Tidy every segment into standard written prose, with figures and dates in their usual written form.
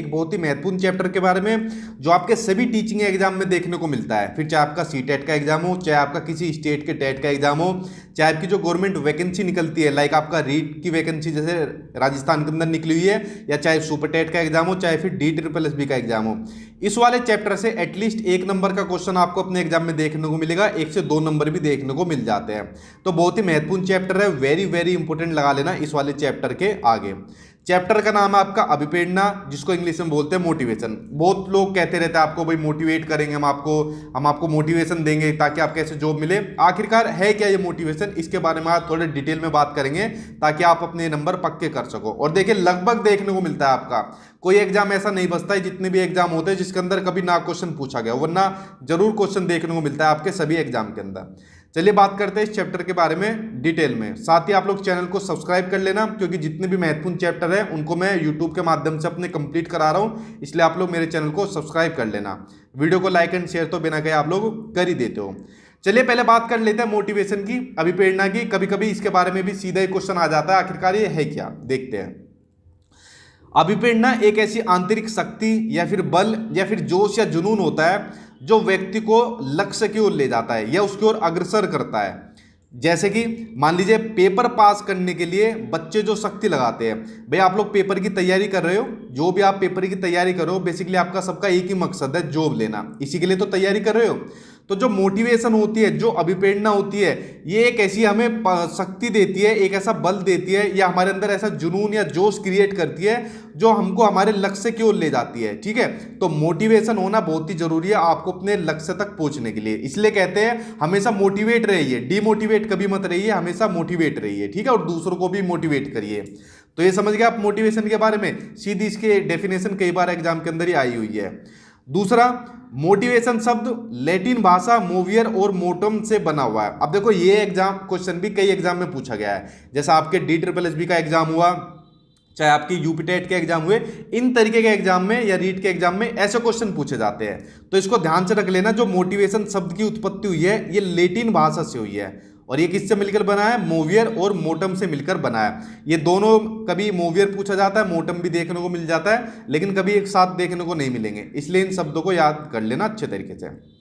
एक बहुत ही महत्वपूर्ण चैप्टर के बारे में जो आपके सभी टीचिंग एग्जाम में देखने को मिलता है। फिर चाहे आपका सीटेट का एग्जाम हो, चाहे आपका किसी स्टेट के टेट का एग्जाम हो, चाहे आपकी जो गवर्नमेंट वैकेंसी निकलती है लाइक आपका रीट की वैकेंसी जैसे राजस्थान के अंदर निकली हुई है, या चाहे सुपर टेट का एग्जाम हो, चाहे फिर DSSB का एग्जाम हो, इस वाले चैप्टर से एटलीस्ट 1 नंबर का क्वेश्चन आपको अपने एग्जाम में देखने को मिलेगा, 1 से 2 नंबर भी देखने को मिल जाते हैं। तो बहुत ही महत्वपूर्ण चैप्टर है, वेरी वेरी इंपॉर्टेंट लगा लेना इस वाले चैप्टर के आगे। चैप्टर का नाम है आपका अभिप्रेरणा, जिसको इंग्लिश में बोलते हैं मोटिवेशन। बहुत लोग कहते रहते हैं आपको भाई मोटिवेट करेंगे हम आपको मोटिवेशन देंगे ताकि आपको ऐसे जॉब मिले। आखिरकार है क्या ये मोटिवेशन, इसके बारे में आप थोड़े डिटेल में बात करेंगे ताकि आप अपने नंबर पक्के कर सको। और देखिए लगभग देखने को मिलता है आपका कोई एग्जाम ऐसा नहीं बचता है, जितने भी एग्जाम होते हैं जिसके अंदर कभी ना क्वेश्चन पूछा गया, वरना जरूर क्वेश्चन देखने को मिलता है आपके सभी एग्जाम के अंदर। चलिए बात करते हैं इस चैप्टर के बारे में डिटेल में। साथ ही आप लोग चैनल को सब्सक्राइब कर लेना, क्योंकि जितने भी महत्वपूर्ण चैप्टर हैं उनको मैं यूट्यूब के माध्यम से अपने कंप्लीट करा रहा हूं, इसलिए आप लोग मेरे चैनल को सब्सक्राइब कर लेना। वीडियो को लाइक एंड शेयर तो बिना कहे आप लोग कर ही देते हो। चलिए पहले बात कर लेते हैं मोटिवेशन की, अभिप्रेरणा की। कभी कभी इसके बारे में भी सीधा ही क्वेश्चन आ जाता है, आखिरकार ये है क्या, देखते हैं। अभिप्रेरणा एक ऐसी आंतरिक शक्ति या फिर बल या फिर जोश या जुनून होता है जो व्यक्ति को लक्ष्य की ओर ले जाता है या उसकी ओर अग्रसर करता है। जैसे कि मान लीजिए पेपर पास करने के लिए बच्चे जो शक्ति लगाते हैं, भाई आप लोग पेपर की तैयारी कर रहे हो, जो भी आप पेपर की तैयारी कर रहे हो बेसिकली आपका सबका एक ही मकसद है, जॉब लेना, इसी के लिए तो तैयारी कर रहे हो। तो जो मोटिवेशन होती है, जो अभिप्रेरणा होती है, ये एक ऐसी हमें शक्ति देती है, एक ऐसा बल देती है, या हमारे अंदर ऐसा जुनून या जोश क्रिएट करती है जो हमको हमारे लक्ष्य की ओर ले जाती है। ठीक है, तो मोटिवेशन होना बहुत ही जरूरी है आपको अपने लक्ष्य तक पहुंचने के लिए। इसलिए कहते हैं हमेशा मोटिवेट रहिए, डिमोटिवेट कभी मत रहिए, हमेशा मोटिवेट रहिए। ठीक है, और दूसरों को भी मोटिवेट करिए। तो ये समझ गए आप मोटिवेशन के बारे में, सीधी इसके डेफिनेशन कई बार एग्जाम के अंदर ही आई हुई है। दूसरा, मोटिवेशन शब्द लैटिन भाषा मोवियर और मोटम से बना हुआ है। अब देखो ये एग्जाम क्वेश्चन भी कई एग्जाम में पूछा गया है, जैसा आपके DSSB का एग्जाम हुआ, चाहे आपकी यूपीटेट के एग्जाम हुए, इन तरीके के एग्जाम में या रीट के एग्जाम में ऐसे क्वेश्चन पूछे जाते हैं। तो इसको ध्यान से रख लेना, जो मोटिवेशन शब्द की उत्पत्ति हुई है ये लैटिन भाषा से हुई है, और ये किससे मिलकर बना है, मोवियर और मोटम से मिलकर बना है। ये दोनों, कभी मोवियर पूछा जाता है, मोटम भी देखने को मिल जाता है, लेकिन कभी एक साथ देखने को नहीं मिलेंगे, इसलिए इन शब्दों को याद कर लेना अच्छे तरीके से।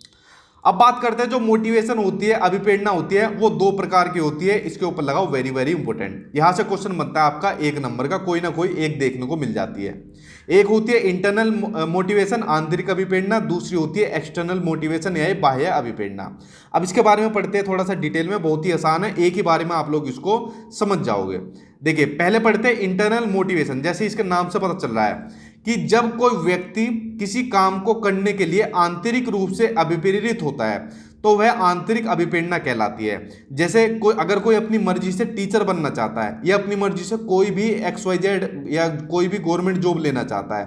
अब बात करते हैं जो मोटिवेशन होती है, अभिप्रेरणा होती है, वो 2 प्रकार की होती है। इसके ऊपर लगाओ वेरी वेरी इंपॉर्टेंट, यहां से क्वेश्चन बनता है आपका 1 नंबर का, कोई ना कोई एक देखने को मिल जाती है। एक होती है इंटरनल मोटिवेशन, आंतरिक अभिप्रेरणा, दूसरी होती है एक्सटर्नल मोटिवेशन या बाह्य अभिप्रेरणा। अब इसके बारे में पढ़ते हैं थोड़ा सा डिटेल में, बहुत ही आसान है, एक ही बारे में आप लोग इसको समझ जाओगे। देखिए पहले पढ़ते हैं इंटरनल मोटिवेशन। जैसे इसके नाम से पता चल रहा है कि जब कोई व्यक्ति किसी काम को करने के लिए आंतरिक रूप से अभिप्रेरित होता है तो वह आंतरिक अभिप्रेरणा कहलाती है। जैसे अगर कोई अपनी मर्जी से टीचर बनना चाहता है, या अपनी मर्जी से कोई भी XYZ या कोई भी गवर्नमेंट जॉब लेना चाहता है,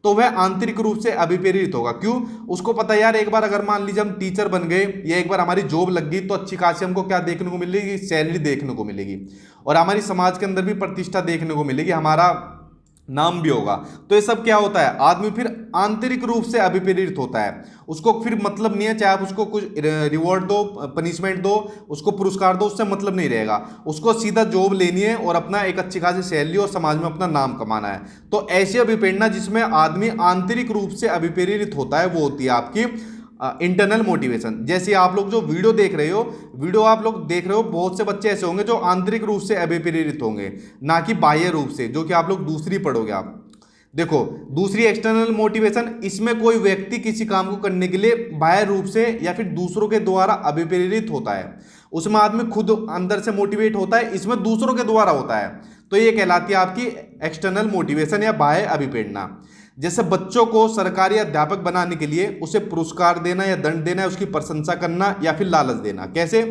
तो वह आंतरिक रूप से अभिप्रेरित होगा। क्यों? उसको पता है यार एक बार अगर मान लीजिए हम टीचर बन गए या एक बार हमारी जॉब लग गई तो अच्छी खासी हमको क्या देखने को मिलेगी, सैलरी देखने को मिलेगी, और हमारी समाज के अंदर भी प्रतिष्ठा देखने को मिलेगी, हमारा नाम भी होगा। तो ये सब क्या होता है, आदमी फिर आंतरिक रूप से अभिप्रेरित होता है। उसको फिर मतलब नहीं है चाहे आप उसको कुछ रिवॉर्ड दो, पनिशमेंट दो, उसको पुरस्कार दो, उससे मतलब नहीं रहेगा। उसको सीधा जॉब लेनी है और अपना एक अच्छी खासी सैलरी और समाज में अपना नाम कमाना है। तो ऐसी अभिप्रेरणा जिसमें आदमी आंतरिक रूप से अभिप्रेरित होता है वो होती है आपकी इंटरनल मोटिवेशन। जैसे आप लोग जो वीडियो देख रहे हो, बहुत से बच्चे ऐसे होंगे जो आंतरिक रूप से अभिप्रेरित होंगे, ना कि बाह्य रूप से, जो कि आप लोग दूसरी पढ़ोगे। आप देखो दूसरी एक्सटर्नल मोटिवेशन, इसमें कोई व्यक्ति किसी काम को करने के लिए बाह्य रूप से या फिर दूसरों के द्वारा अभिप्रेरित होता है। उसमें आदमी खुद अंदर से मोटिवेट होता है, इसमें दूसरों के द्वारा होता है। तो ये कहलाती है आपकी एक्सटर्नल मोटिवेशन या बाह्य अभिप्रेरणा। जैसे बच्चों को सरकारी अध्यापक बनाने के लिए उसे पुरस्कार देना या दंड देना, उसकी प्रशंसा करना या फिर लालच देना। कैसे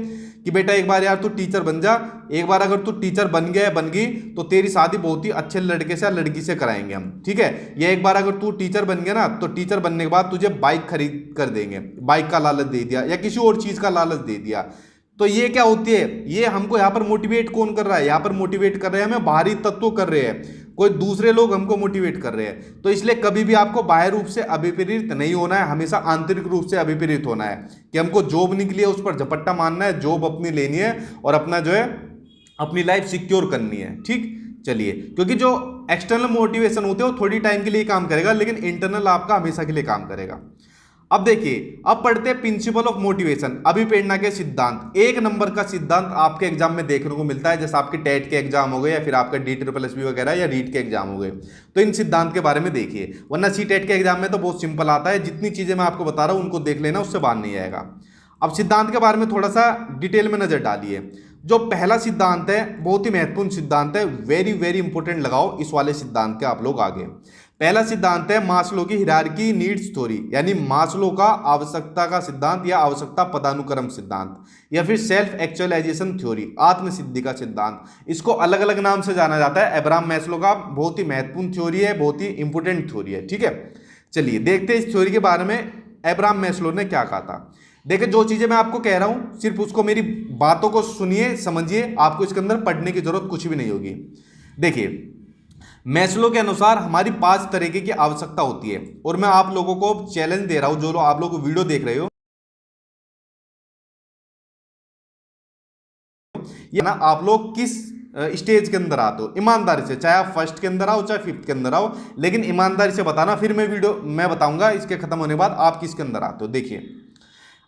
कि बेटा एक बार यार तू टीचर बन जा, एक बार अगर तू टीचर बन गया बन गई तो तेरी शादी बहुत ही अच्छे लड़के से या लड़की से कराएंगे हम, ठीक है। या एक बार अगर तू टीचर बन गया ना तो टीचर बनने के बाद तुझे बाइक खरीद कर देंगे, बाइक का लालच दे दिया या किसी और चीज का लालच दे दिया। तो ये क्या होती है, ये हमको यहाँ पर मोटिवेट कौन कर रहा है, यहाँ पर मोटिवेट कर रहे हैं हमें बाहरी तत्व कर रहे हैं, कोई दूसरे लोग हमको मोटिवेट कर रहे हैं। तो इसलिए कभी भी आपको बाह्य रूप से अभिप्रेरित नहीं होना है, हमेशा आंतरिक रूप से अभिप्रेरित होना है कि हमको जॉब निकली है उस पर झपट्टा मारना है, जॉब अपनी लेनी है और अपना जो है अपनी लाइफ सिक्योर करनी है। ठीक, चलिए, क्योंकि जो एक्सटर्नल मोटिवेशन होते हैं वो थोड़ी टाइम के लिए काम करेगा, लेकिन इंटरनल आपका हमेशा के लिए काम करेगा। अब देखिए, अब पढ़ते हैं प्रिंसिपल ऑफ मोटिवेशन, अभिप्रेरणा के सिद्धांत। एक नंबर का सिद्धांत आपके एग्जाम में देखने को मिलता है, जैसे आपके टेट के एग्जाम हो गए या फिर आपका DSSB वगैरह या रीट के एग्जाम हो गए, तो इन सिद्धांत के बारे में देखिए। वरना CTET के एग्जाम में तो बहुत सिंपल आता है, जितनी चीजें मैं आपको बता रहा हूं उनको देख लेना, उससे बाहर नहीं आएगा। अब सिद्धांत के बारे में थोड़ा सा डिटेल में नजर डालिए। जो पहला सिद्धांत है बहुत ही महत्वपूर्ण सिद्धांत है, वेरी वेरी इंपॉर्टेंट लगाओ इस वाले सिद्धांत के आप लोग आगे। पहला सिद्धांत है मास्लो की हायरार्की नीड्स थ्योरी, यानी मास्लो का आवश्यकता का सिद्धांत या आवश्यकता पदानुक्रम सिद्धांत, या फिर सेल्फ एक्चुअलाइजेशन थ्योरी, आत्मसिद्धि का सिद्धांत। इसको अलग अलग नाम से जाना जाता है। अब्राहम मैस्लो का बहुत ही महत्वपूर्ण थ्योरी है, बहुत ही इंपॉर्टेंट थ्योरी है, ठीक है। चलिए देखते हैं इस थ्योरी के बारे में अब्राहम मैस्लो ने क्या कहा था। देखिए, जो चीजें मैं आपको कह रहा हूं सिर्फ उसको मेरी बातों को सुनिए, समझिए, आपको इसके अंदर पढ़ने की जरूरत कुछ भी नहीं होगी। देखिए, मैस्लो के अनुसार हमारी 5 तरीके की आवश्यकता होती है, और मैं आप लोगों को चैलेंज दे रहा हूं, जो लोग आप लोग वीडियो देख रहे हो, या ना आप लोग किस स्टेज के अंदर आते हो, ईमानदारी से, चाहे आप फर्स्ट के अंदर आओ चाहे 5th के अंदर आओ, लेकिन ईमानदारी से बताना। फिर मैं बताऊंगा इसके खत्म होने के बाद आप किसके अंदर आते हो। देखिए,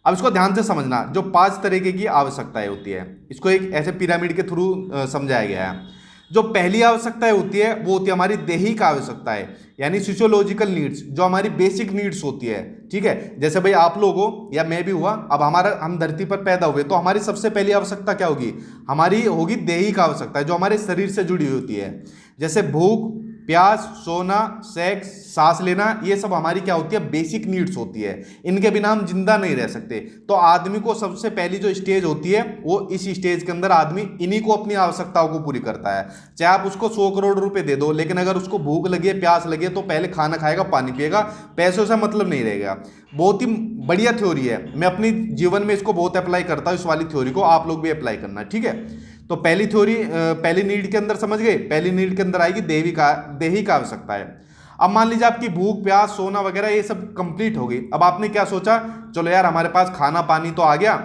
अब इसको ध्यान से समझना। जो 5 तरीके की आवश्यकताएं होती है, इसको एक ऐसे पिरामिड के थ्रू समझाया गया है। जो पहली आवश्यकताएं होती है वो होती है हमारी दैहिक आवश्यकताएं, यानी फिजियोलॉजिकल नीड्स, जो हमारी बेसिक नीड्स होती है, ठीक है। जैसे भाई आप लोग हो या मैं भी हुआ, अब हम धरती पर पैदा हुए, तो हमारी सबसे पहली आवश्यकता क्या होगी, हमारी होगी दैहिक आवश्यकता, जो हमारे शरीर से जुड़ी होती है। जैसे भूख, प्यास, सोना, सेक्स, सांस लेना, ये सब हमारी क्या होती है, बेसिक नीड्स होती है। इनके बिना हम जिंदा नहीं रह सकते। तो आदमी को सबसे पहली जो स्टेज होती है वो इस स्टेज के अंदर आदमी इन्हीं को अपनी आवश्यकताओं को पूरी करता है। चाहे आप उसको 100 करोड़ रुपए दे दो, लेकिन अगर उसको भूख लगी है, प्यास लगी है, तो पहले खाना खाएगा, पानी पिएगा, पैसों से मतलब नहीं रहेगा। बहुत ही बढ़िया थ्योरी है, मैं अपनी जीवन में इसको बहुत अप्लाई करता हूँ, इस वाली थ्योरी को आप लोग भी अप्लाई करना, ठीक है। तो पहली थ्योरी, पहली नीड के अंदर समझ गए, पहली नीड के अंदर आएगी दैहिक आवश्यकता है। अब मान लीजिए आपकी भूख, प्यास, सोना वगैरह ये सब कंप्लीट हो गई। अब आपने क्या सोचा, चलो यार हमारे पास खाना पानी तो आ गया,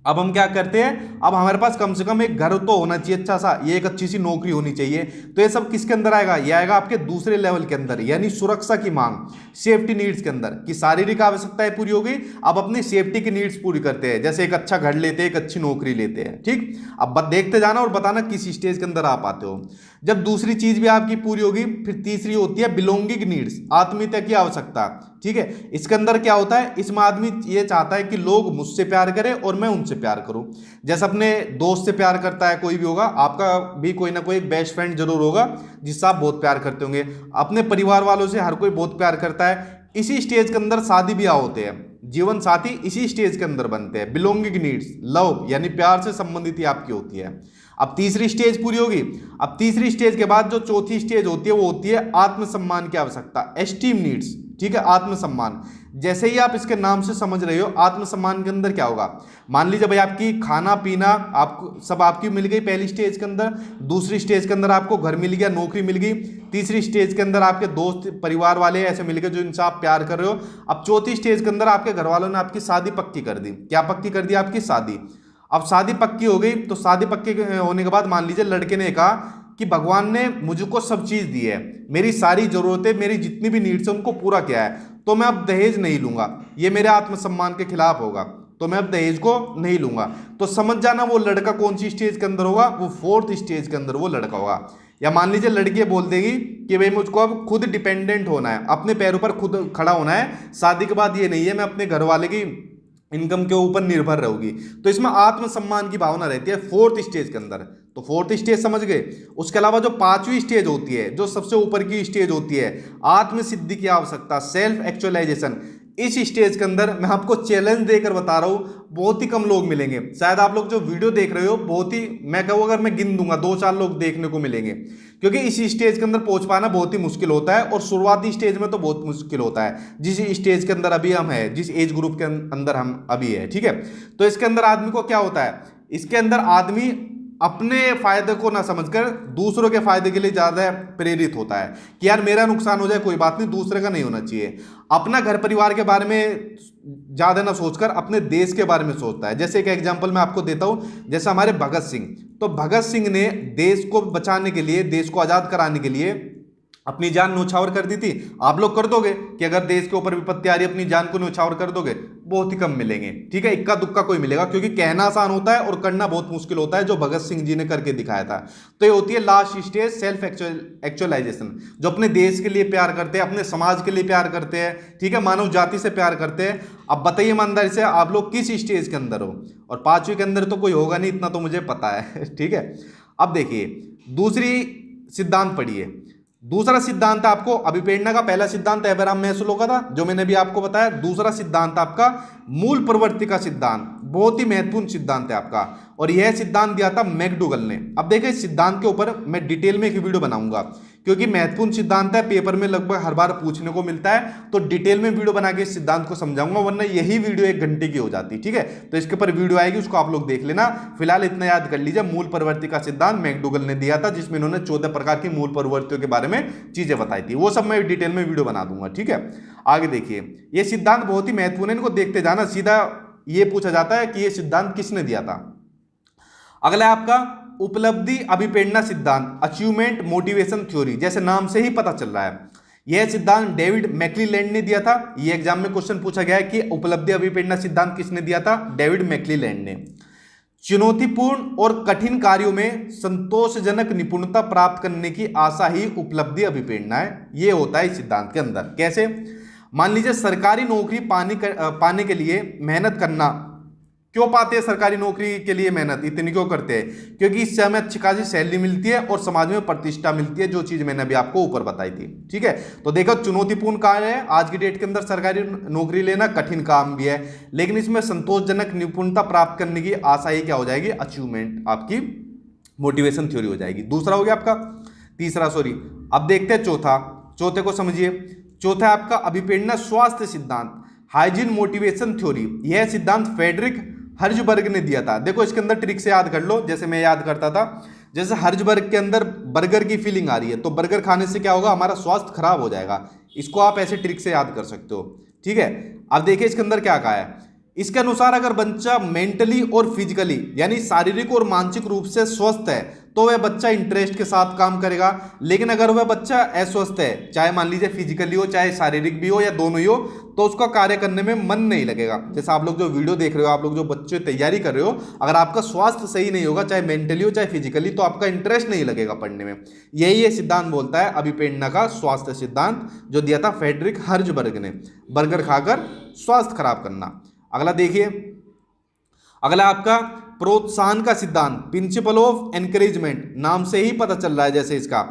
अब हम क्या करते हैं, अब हमारे पास कम से कम एक घर तो होना चाहिए अच्छा सा, ये एक अच्छी सी नौकरी होनी चाहिए। तो ये सब किसके अंदर आएगा, ये आएगा आपके दूसरे लेवल के अंदर, यानी सुरक्षा की मांग, सेफ्टी नीड्स के अंदर, कि शारीरिक आवश्यकताएं पूरी हो गई, अब अपनी सेफ्टी की नीड्स पूरी करते हैं, जैसे एक अच्छा घर लेते हैं, एक अच्छी नौकरी लेते हैं, ठीक। अब देखते जाना और बताना किस स्टेज के अंदर आप आते हो। जब दूसरी चीज भी आपकी पूरी होगी, फिर तीसरी होती है बिलोंगिंग नीड्स, आत्मीयता की आवश्यकता, ठीक है। इसके अंदर क्या होता है, इसमें आदमी ये चाहता है कि लोग मुझसे प्यार करें और मैं उनसे प्यार करूं। जैसे अपने दोस्त से प्यार करता है कोई भी होगा, आपका भी कोई ना कोई एक बेस्ट फ्रेंड जरूर होगा जिससे आप बहुत प्यार करते होंगे। अपने परिवार वालों से हर कोई बहुत प्यार करता है। इसी स्टेज के अंदर शादी ब्याह होते हैं, जीवन साथी इसी स्टेज के अंदर बनते हैं। बिलोंगिंग नीड्स, लव, यानी प्यार से संबंधित ही आपकी होती है। अब तीसरी स्टेज पूरी होगी। अब तीसरी स्टेज के बाद जो चौथी स्टेज होती है वो होती है आत्मसम्मान की आवश्यकता, एस्टीम नीड्स, ठीक है, आत्मसम्मान। जैसे ही आप इसके नाम से समझ रहे हो, आत्मसम्मान के अंदर क्या होगा, मान लीजिए भाई आपकी खाना पीना आपको सब आपकी मिल गई पहली स्टेज के अंदर, दूसरी स्टेज के अंदर आपको घर मिल गया, नौकरी मिल गई, तीसरी स्टेज के अंदर आपके दोस्त परिवार वाले ऐसे मिल गए जो इनसे आप प्यार कर रहे हो। अब चौथी स्टेज के अंदर आपके घर वालों ने आपकी शादी पक्की कर दी। क्या पक्की कर दी, आपकी शादी। अब शादी पक्की हो गई, तो शादी पक्की होने के बाद मान लीजिए लड़के ने कहा कि भगवान ने मुझको सब चीज दी है, मेरी सारी जरूरतें, मेरी जितनी भी नीड्स है उनको पूरा किया है, तो मैं अब दहेज नहीं लूंगा, ये मेरे आत्मसम्मान के खिलाफ होगा, तो मैं अब दहेज को नहीं लूंगा। तो समझ जाना वो लड़का कौन सी स्टेज के अंदर होगा, वो 4th स्टेज के अंदर वो लड़का होगा। या मान लीजिए लड़की बोल देगी कि भाई मुझको अब खुद डिपेंडेंट होना है, अपने पैरों पर खुद खड़ा होना है, शादी के बाद ये नहीं है मैं अपने घर वाले की इनकम के ऊपर निर्भर रहूंगी। तो इसमें आत्मसम्मान की भावना रहती है 4th स्टेज के अंदर। तो 4th स्टेज समझ गए। उसके अलावा जो 5वीं स्टेज होती है, जो सबसे ऊपर की स्टेज होती है, आत्मसिद्धि की आवश्यकता, सेल्फ एक्चुअलाइजेशन। इस स्टेज के अंदर मैं आपको चैलेंज देकर बता रहा हूं, बहुत ही कम लोग मिलेंगे। शायद आप लोग जो वीडियो देख रहे हो, बहुत ही, मैं कहूँ अगर मैं गिन दूंगा 2-4 लोग देखने को मिलेंगे, क्योंकि इस स्टेज के अंदर पहुंच पाना बहुत ही मुश्किल होता है, और शुरुआती स्टेज में तो बहुत मुश्किल होता है, जिस स्टेज के अंदर अभी हम हैं, जिस एज ग्रुप के अंदर हम अभी है, ठीक है। तो इसके अंदर आदमी को क्या होता है, इसके अंदर आदमी अपने फायदे को ना समझकर दूसरों के फायदे के लिए ज्यादा प्रेरित होता है कि यार मेरा नुकसान हो जाए कोई बात नहीं, दूसरे का नहीं होना चाहिए। अपना घर परिवार के बारे में ज्यादा ना सोचकर अपने देश के बारे में सोचता है। जैसे एक एग्जांपल मैं आपको देता हूं, जैसे हमारे भगत सिंह, तो भगत सिंह ने देश को बचाने के लिए, देश को आजाद कराने के लिए अपनी जान न्यौछावर कर दी थी। आप लोग कर दोगे कि अगर देश के ऊपर विपत्ति आ रही है अपनी जान को न्यौछावर कर दोगे? बहुत ही कम मिलेंगे, ठीक है, इक्का दुक्का कोई मिलेगा, क्योंकि कहना आसान होता है और करना बहुत मुश्किल होता है, जो भगत सिंह जी ने करके दिखाया था। तो ये होती है लास्ट स्टेज, सेल्फ एक्चुअलाइजेशन, जो अपने देश के लिए प्यार करते हैं, अपने समाज के लिए प्यार करते हैं, ठीक है, मानव जाति से प्यार करते हैं। अब बताइए ईमानदारी से आप लोग किस स्टेज के अंदर हो? और 5वीं के अंदर तो कोई होगा नहीं, इतना तो मुझे पता है ठीक है। अब देखिए दूसरी सिद्धांत पढ़िए। दूसरा सिद्धांत आपको अभिप्रेरणा का पहला सिद्धांत एब्राहम मैस्लो का था, जो मैंने भी आपको बताया। दूसरा सिद्धांत आपका मूल प्रवृत्ति का सिद्धांत, बहुत ही महत्वपूर्ण सिद्धांत है आपका, और यह सिद्धांत दिया था मैकडूगल ने। अब देखिए इस सिद्धांत के ऊपर मैं डिटेल में एक वीडियो बनाऊंगा, क्योंकि महत्वपूर्ण सिद्धांत है, पेपर में लगभग हर बार पूछने को मिलता है, तो डिटेल में वीडियो बना के इस सिद्धांत को समझाऊंगा, वरना यही वीडियो 1 घंटे की हो जाती, ठीक है। तो इसके ऊपर वीडियो आएगी, उसको आप लोग देख लेना। फिलहाल इतना याद कर लीजिए, मूल प्रवृत्ति का सिद्धांत मैकडूगल ने दिया था, जिसमें इन्होंने 14 प्रकार की मूल प्रवृत्तियों के बारे में चीजें बताई थी। वो सब मैं डिटेल में वीडियो बना दूंगा, ठीक है। आगे देखिए, ये सिद्धांत बहुत ही महत्वपूर्ण है, इनको देखते जाना। सीधा ये पूछा जाता है कि ये सिद्धांत किसने दिया था। अगला है आपका उपलब्धि अभिप्रेरणा सिद्धांत, अचीवमेंट मोटिवेशन थ्योरी, जैसे नाम से ही पता चल रहा है। यह सिद्धांत डेविड मैक्लीलैंड ने दिया था। यह एग्जाम में क्वेश्चन पूछा गया है कि उपलब्धि अभिप्रेरणा सिद्धांत किसने दिया था? डेविड मैक्लीलैंड ने। चुनौतीपूर्ण और कठिन कार्यों में संतोषजनक निपुणता प्राप्त करने की आशा ही उपलब्धि अभिप्रेरणा है। यह होता है इस सिद्धांत के अंदर। कैसे? मान लीजिए सरकारी नौकरी पाने के लिए मेहनत करना। क्यों पाते हैं सरकारी नौकरी के लिए मेहनत, इतनी क्यों करते हैं? क्योंकि इससे हमें अच्छी खासी सैलरी मिलती है और समाज में प्रतिष्ठा मिलती है, जो चीज मैंने अभी आपको ऊपर बताई थी, ठीक है। तो देखो चुनौतीपूर्ण कार्य है, आज की डेट के अंदर सरकारी नौकरी लेना कठिन काम भी है, लेकिन इसमें संतोषजनक निपुणता प्राप्त करने की आशा ही क्या हो जाएगी? अचीवमेंट, आपकी मोटिवेशन थ्योरी हो जाएगी। दूसरा हो गया आपका, तीसरा सॉरी। अब देखते हैं चौथा, चौथे को समझिए। चौथा है आपका अभिप्रेरणा स्वास्थ्य सिद्धांत, हाइजीन मोटिवेशन थ्योरी। यह सिद्धांत फ्रेडरिक हर्जबर्ग ने दिया था। देखो इसके अंदर ट्रिक से याद कर लो, जैसे मैं याद करता था। जैसे हर्जबर्ग के अंदर बर्गर की फीलिंग आ रही है, तो बर्गर खाने से क्या होगा? हमारा स्वास्थ्य खराब हो जाएगा। इसको आप ऐसे ट्रिक से याद कर सकते हो, ठीक है। अब देखिए इसके अंदर क्या कहा है। इसके अनुसार अगर बच्चा मेंटली और फिजिकली यानी शारीरिक और मानसिक रूप से स्वस्थ है तो वह बच्चा इंटरेस्ट के साथ काम करेगा, लेकिन अगर वह बच्चा अस्वस्थ है, चाहे मान लीजिए फिजिकली हो चाहे शारीरिक भी हो या दोनों ही हो, तो उसका कार्य करने में मन नहीं लगेगा। जैसे आप लोग जो वीडियो देख रहे हो, आप लोग जो बच्चे तैयारी कर रहे हो, अगर आपका स्वास्थ्य सही नहीं होगा, चाहे मेंटली हो चाहे फिजिकली, तो आपका इंटरेस्ट नहीं लगेगा पढ़ने में। यही ये सिद्धांत बोलता है, अभिप्रेरणा का स्वास्थ्य सिद्धांत, जो दिया था फ्रेडरिक हर्जबर्ग ने, बर्गर खाकर स्वास्थ्य खराब करना। अगला देखिए, अगला आपका प्रोत्साहन का सिद्धांत, प्रिंसिपल ऑफ एनकरेजमेंट, नाम से ही पता चल रहा है जैसे इसका।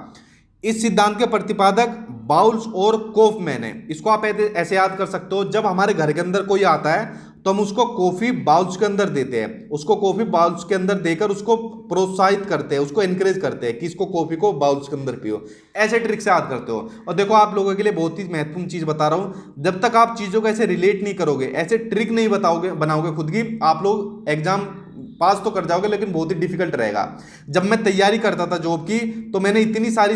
इस सिद्धांत के प्रतिपादक बाउल्स और कॉफमैन है। इसको आप ऐसे याद कर सकते हो, जब हमारे घर के अंदर कोई आता है तो हम उसको कॉफी बाउल्स के अंदर देते हैं, उसको कॉफी बाउल्स के अंदर देकर उसको प्रोत्साहित करते हैं, उसको एनकरेज करते हैं कि इसको कॉफी को बाउल्स के अंदर पियो। ऐसे ट्रिक से याद करते हो। और देखो आप लोगों के लिए बहुत ही महत्वपूर्ण चीज बता रहा हूं, जब तक आप चीजों को ऐसे रिलेट नहीं करोगे, ऐसे ट्रिक नहीं बनाओगे खुद की, आप लोग एग्जाम पास तो कर जाओगे लेकिन बहुत ही डिफिकल्ट रहेगा। जब मैं तैयारी करता था जॉब की, तो मैंने इतनी सारी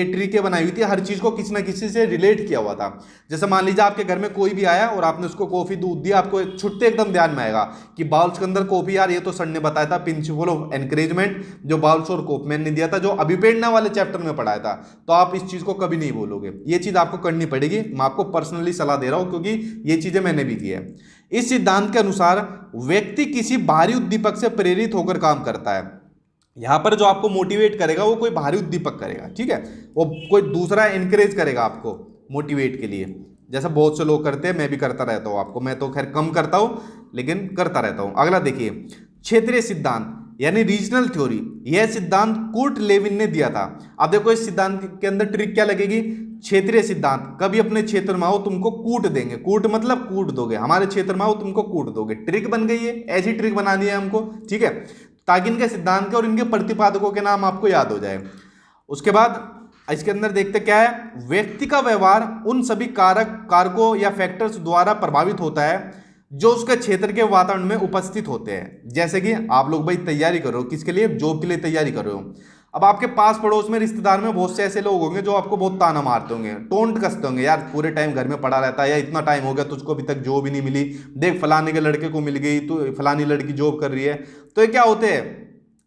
ट्रिकें बनाई हुई थी, हर चीज को किसी ना किसी से रिलेट किया हुआ था। जैसे मान लीजिए आपके घर में कोई भी आया और आपने उसको कॉफी दूध दिया, आपको छुट्टे एकदम ध्यान में आएगा कि बाउल्स के अंदर कॉफी, यार ये तो सर ने बताया था प्रिंसिपल ऑफ एनकरेजमेंट, जो बाउल्स और कॉफमैन ने दिया था, जो अभिप्रेरणा वाले चैप्टर में पढ़ाया था। तो आप इस चीज को कभी नहीं भूलोगे, ये चीज आपको करनी पड़ेगी। मैं आपको पर्सनली सलाह दे रहा हूं, क्योंकि ये चीजें मैंने भी की है। इस सिद्धांत के अनुसार व्यक्ति किसी बाहरी उद्दीपक से प्रेरित होकर काम करता है। यहां पर जो आपको मोटिवेट करेगा वो कोई बाहरी उद्दीपक करेगा, ठीक है, वो कोई दूसरा एनकरेज करेगा आपको मोटिवेट के लिए, जैसा बहुत से लोग करते हैं, मैं भी करता रहता हूं। आपको मैं तो खैर कम करता हूं लेकिन करता रहता हूं। अगला देखिए, क्षेत्रीय सिद्धांत यानी रीजनल थ्योरी। यह सिद्धांत कुर्ट लेविन ने दिया था। अब देखो इस सिद्धांत के अंदर ट्रिक क्या लगेगी? क्षेत्रीय सिद्धांत, कभी अपने क्षेत्र में आओ तुमको कूट देंगे, कूट मतलब कूट दोगे, हमारे क्षेत्र में आओ तुमको कूट दोगे। ट्रिक बन गई है, ऐसी ट्रिक बना दी है हमको, ठीक है, ताकि इनके सिद्धांत के और इनके प्रतिपादकों के नाम आपको याद हो जाए। उसके बाद इसके अंदर देखते क्या है, व्यक्ति का व्यवहार उन सभी कारकों या फैक्टर्स द्वारा प्रभावित होता है जो उसके क्षेत्र के वातावरण में उपस्थित होते हैं। जैसे कि आप लोग भाई तैयारी कर रहे हो, किसके लिए? जॉब के लिए तैयारी कर रहे हो। अब आपके पास पड़ोस में रिश्तेदार में बहुत से ऐसे लोग होंगे जो आपको बहुत ताना मारते होंगे, टोंट कसते होंगे, यार पूरे टाइम घर में पड़ा रहता है, या इतना टाइम हो गया तुझको अभी तक जॉब ही नहीं मिली, देख फलाने के लड़के को मिल गई, तो फलानी लड़की जॉब कर रही है। तो ये क्या होते हैं,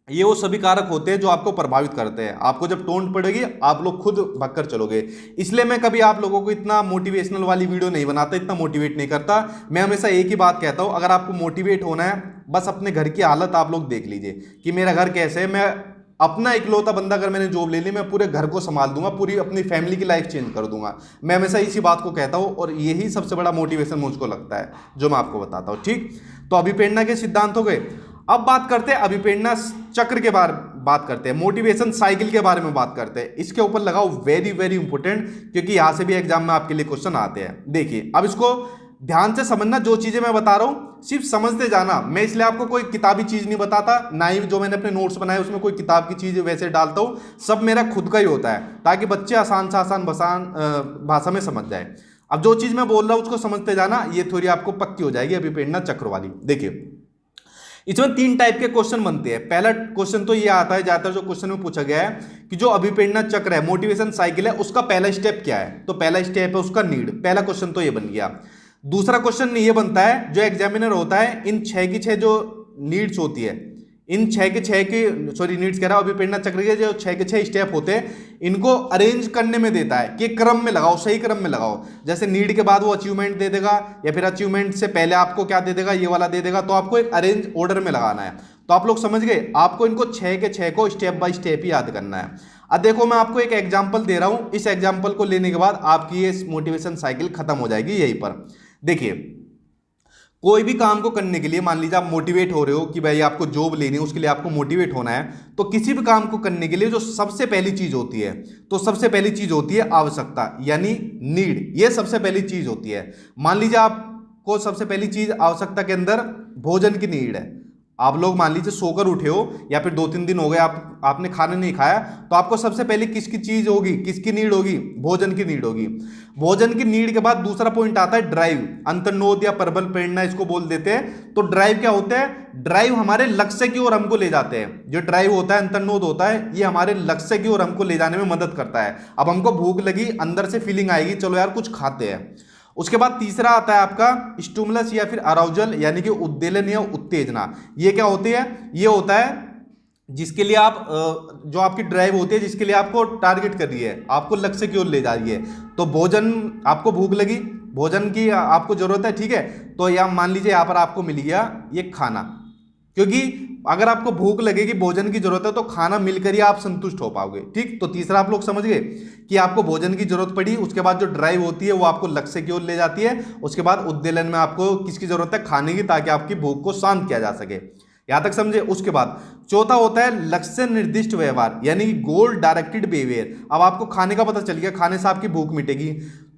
ये वो सभी कारक होते हैं जो आपको प्रभावित करते हैं। आपको जब टोन पड़ेगी आप लोग खुद भगकर चलोगे। इसलिए मैं कभी आप लोगों को इतना मोटिवेशनल वाली वीडियो नहीं बनाता, इतना मोटिवेट नहीं करता। मैं हमेशा एक ही बात कहता हूं, अगर आपको मोटिवेट होना है बस अपने घर की हालत आप लोग देख लीजिए कि मेरा घर कैसे है। मैं अपना इकलौता बंदा अगर मैंने जॉब ले ली, मैं पूरे घर को संभाल दूंगा, पूरी अपनी फैमिली की लाइफ चेंज कर दूंगा। मैं हमेशा इसी बात को कहता हूं और यही सबसे बड़ा मोटिवेशन मुझको लगता है जो मैं आपको बताता हूं। ठीक, तो अभिप्रेरणा के सिद्धांत हो गए। अब बात करते हैं अभिप्रेरणा चक्र के बारे बात करते हैं, मोटिवेशन साइकिल के बारे में बात करते हैं। इसके ऊपर लगाओ वेरी वेरी इंपॉर्टेंट, क्योंकि यहां से भी एग्जाम में आपके लिए क्वेश्चन आते हैं। देखिए अब इसको ध्यान से समझना, जो चीजें मैं बता रहा हूं सिर्फ समझते जाना। मैं इसलिए आपको कोई किताबी चीज नहीं बताता, ना ही जो मैंने अपने नोट्स बनाए उसमें कोई किताब की चीज वैसे डालता हूं। सब मेरा खुद का ही होता है ताकि बच्चे आसान से आसान भाषा में समझ जाए। अब जो चीज मैं बोल रहा हूं उसको समझते जाना, ये थ्योरी आपको पक्की हो जाएगी अभिप्रेरणा चक्र वाली। देखिए इसमें 3 टाइप के क्वेश्चन बनते हैं। पहला क्वेश्चन तो ये आता है, ज्यादातर जो क्वेश्चन में पूछा गया है कि जो अभिप्रेरणा चक्र है, मोटिवेशन साइकिल है, उसका पहला स्टेप क्या है। तो पहला स्टेप है उसका नीड। पहला क्वेश्चन तो ये बन गया। दूसरा क्वेश्चन ये बनता है, जो एग्जामिनर होता है इन 6 की 6 जो नीड्स होती है, इन 6 के 6 की नीड्स कह रहा हूं, अभिप्रेरणा चक्र के जो 6 के 6 स्टेप होते हैं, इनको अरेंज करने में देता है कि क्रम में लगाओ, सही क्रम में लगाओ। जैसे नीड के बाद वो अचीवमेंट दे देगा या फिर अचीवमेंट से पहले आपको क्या दे देगा, ये वाला दे देगा। तो आपको एक अरेंज ऑर्डर में लगाना है। तो आप लोग समझ गए, आपको इनको 6 के 6 को स्टेप बाय स्टेप ही याद करना है। अब देखो मैं आपको एक एग्जाम्पल दे रहा हूं, इस एग्जाम्पल को लेने के बाद आपकी ये मोटिवेशन साइकिल खत्म हो जाएगी यहीं पर। देखिए कोई भी काम को करने के लिए, मान लीजिए आप मोटिवेट हो रहे हो कि भाई आपको जॉब लेनी है, उसके लिए आपको मोटिवेट होना है, तो किसी भी काम को करने के लिए जो सबसे पहली चीज होती है, तो सबसे पहली चीज होती है आवश्यकता, यानी नीड। ये सबसे पहली चीज होती है। मान लीजिए आपको सबसे पहली चीज आवश्यकता के अंदर भोजन की नीड है। आप लोग मान लीजिए सोकर उठे हो या फिर 2-3 दिन हो गए आपने खाना नहीं खाया, तो आपको सबसे पहले किसकी चीज होगी, किसकी नीड होगी, भोजन की नीड होगी। भोजन की नीड के बाद दूसरा पॉइंट आता है ड्राइव, अंतर्निहित या प्रबल प्रेरणा इसको बोल देते हैं। तो ड्राइव क्या होता है, ड्राइव हमारे लक्ष्य की ओर हमको ले जाते हैं। जो ड्राइव होता है, अंतर्निहित होता है, ये हमारे लक्ष्य की ओर हमको ले जाने में मदद करता है। अब हमको भूख लगी, अंदर से फीलिंग आएगी चलो यार कुछ खाते हैं। उसके बाद तीसरा आता है आपका स्टिमुलस या फिर अराउजल, यानी कि उद्वेलन या उत्तेजना। ये क्या होती है, ये होता है जिसके लिए आप जो आपकी ड्राइव होती है, जिसके लिए आपको टारगेट कर रही है, आपको लक्ष्य की ओर ले जा रही है। तो भोजन, आपको भूख लगी, भोजन की आपको जरूरत है, ठीक है, तो या मान लीजिए यहाँ पर आपको मिल गया ये खाना, क्योंकि अगर आपको भूख लगेगी, भोजन की जरूरत है, तो खाना मिलकर ही आप संतुष्ट हो पाओगे। ठीक, तो तीसरा आप लोग समझ गए कि आपको भोजन की जरूरत पड़ी, उसके बाद जो ड्राइव होती है वो आपको लक्ष्य की ओर ले जाती है। उसके बाद उद्वेलन में आपको किसकी जरूरत है, खाने की, ताकि आपकी भूख को शांत किया जा सके। यहां तक समझे। उसके बाद चौथा होता है लक्ष्य निर्दिष्ट व्यवहार, यानी गोल डायरेक्टेड बिहेवियर। अब आपको खाने का पता चल गया, खाने से आपकी भूख मिटेगी,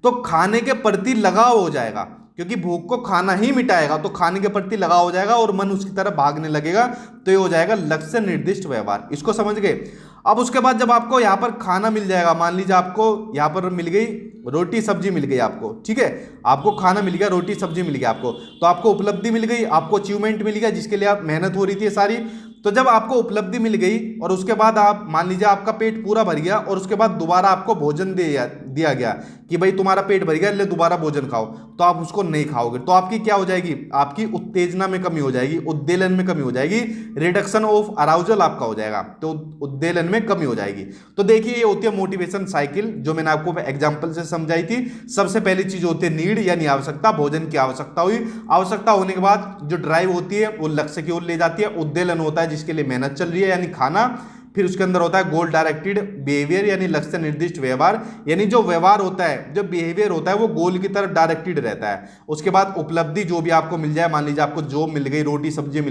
तो खाने के प्रति लगाव हो जाएगा, क्योंकि भूख को खाना ही मिटाएगा, तो खाने के प्रति लगाव हो जाएगा और मन उसकी तरफ भागने लगेगा। तो ये हो जाएगा लक्ष्य निर्दिष्ट व्यवहार। इसको समझ गए। अब उसके बाद जब आपको यहाँ पर खाना मिल जाएगा, मान लीजिए आपको यहाँ पर मिल गई रोटी सब्जी मिल गई आपको, ठीक है, आपको खाना मिल गया, रोटी सब्जी मिल गया आपको, तो आपको उपलब्धि मिल गई, आपको अचीवमेंट मिल गया जिसके लिए आप मेहनत हो रही थी सारी। तो जब आपको उपलब्धि मिल गई और उसके बाद आप मान लीजिए आपका पेट पूरा भर गया और उसके बाद दोबारा आपको भोजन दिया गया कि भाई तुम्हारा पेट भर गया, ले दोबारा भोजन खाओ, तो आप उसको नहीं खाओगे। तो आपकी क्या हो जाएगी, आपकी उत्तेजना में कमी हो जाएगी, उद्वेलन में कमी हो जाएगी, रिडक्शन ऑफ अराउजल आपका हो जाएगा, तो उद्वेलन में कमी हो जाएगी। तो देखिए ये होती है मोटिवेशन साइकिल, जो मैंने आपको एग्जाम्पल से समझाई थी। सबसे पहली चीज होती है नीड, यानी आवश्यकता, भोजन की आवश्यकता हुई, आवश्यकता होने के बाद जो ड्राइव होती है वो लक्ष्य की ओर ले जाती है, उद्वेलन होता है जिसके लिए मेहनत चल रही है यानी खाना, फिर उसके अंदर होता है गोल डायरेक्टेड बिहेवियर यानी लक्ष्य निर्दिष्ट व्यवहार, यानी जो व्यवहार होता है, जो बिहेवियर होता है वो गोल की तरफ डायरेक्टेड रहता है। उसके बाद उपलब्धि जो भी आपको मिल जाए, मान लीजिए आपको जॉब मिल गई, रोटी सब्जी मिल